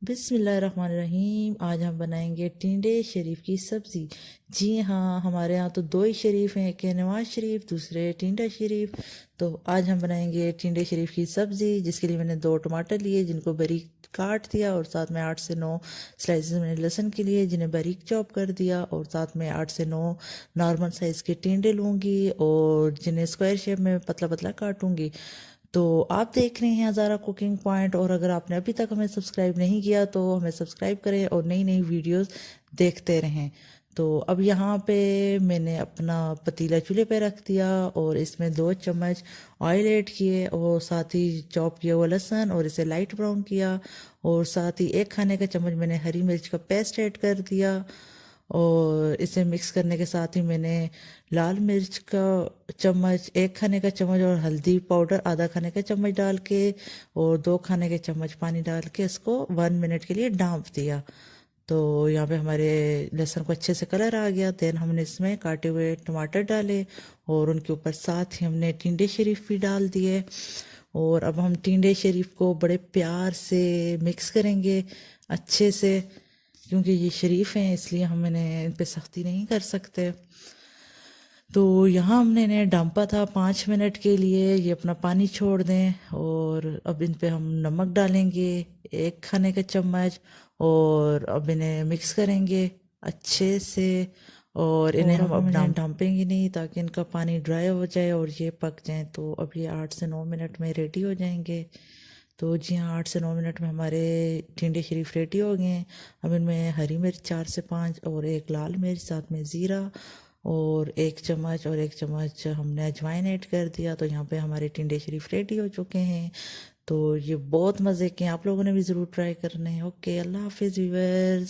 बिस्मिल्लाहिर्रहमानिर्रहीम। आज हम बनाएंगे टिंडे शरीफ की सब्ज़ी। जी हाँ, हमारे यहाँ तो दो ही शरीफ हैं, एक है नवाज शरीफ, दूसरे टिंडा शरीफ। तो आज हम बनाएंगे टिंडे शरीफ की सब्ज़ी, जिसके लिए मैंने 2 टमाटर लिए जिनको बारीक काट दिया, और साथ में 8 से 9 स्लाइसेस मैंने लहसुन के लिए जिन्हें बारीक चॉप कर दिया, और साथ में 8 से 9 नॉर्मल साइज़ के टिंडे लूँगी और जिन्हें स्क्वायर शेप में पतला पतला काटूंगी। तो आप देख रहे हैं हज़ारा कुकिंग पॉइंट, और अगर आपने अभी तक हमें सब्सक्राइब नहीं किया तो हमें सब्सक्राइब करें और नई नई वीडियोस देखते रहें। तो अब यहाँ पे मैंने अपना पतीला चूल्हे पे रख दिया और इसमें 2 चम्मच ऑयल ऐड किए, और साथ ही चॉप किया हुआ लहसुन और इसे लाइट ब्राउन किया, और साथ ही 1 खाने का चम्मच मैंने हरी मिर्च का पेस्ट ऐड कर दिया। और इसे मिक्स करने के साथ ही मैंने लाल मिर्च का चम्मच, 1 खाने का चम्मच, और हल्दी पाउडर आधा खाने का चम्मच डाल के, और 2 खाने के चम्मच पानी डाल के इसको 1 मिनट के लिए डांप दिया। तो यहाँ पे हमारे लहसुन को अच्छे से कलर आ गया। देन हमने इसमें काटे हुए टमाटर डाले, और उनके ऊपर साथ ही हमने टिंडे शरीफ भी डाल दिए। और अब हम टिंडे शरीफ को बड़े प्यार से मिक्स करेंगे अच्छे से, क्योंकि ये शरीफ हैं इसलिए हम इन्हें इन पे सख्ती नहीं कर सकते। तो यहाँ हमने इन्हें डांपा था 5 मिनट के लिए, ये अपना पानी छोड़ दें। और अब इन पे हम नमक डालेंगे 1 खाने का चम्मच, और अब इन्हें मिक्स करेंगे अच्छे से। और इन्हें और हम अब अब हम इन्हें डांपेंगे नहीं ताकि इनका पानी ड्राई हो जाए और ये पक जाएं। तो अब ये 8 से 9 मिनट में रेडी हो जाएंगे। तो जी हाँ, 8 से 9 मिनट में हमारे टिंडे शरीफ रेडी हो गए हैं। अब इनमें हरी मिर्च 4 से 5 और एक लाल मिर्च, साथ में ज़ीरा और 1 चम्मच, और 1 चम्मच हमने अजवाइन ऐड कर दिया। तो यहाँ पे हमारे टिंडे शरीफ रेडी हो चुके हैं। तो ये बहुत मज़े के हैं, आप लोगों ने भी ज़रूर ट्राई करने हैं। ओके, अल्लाह हाफिज़ व्यूअर्स।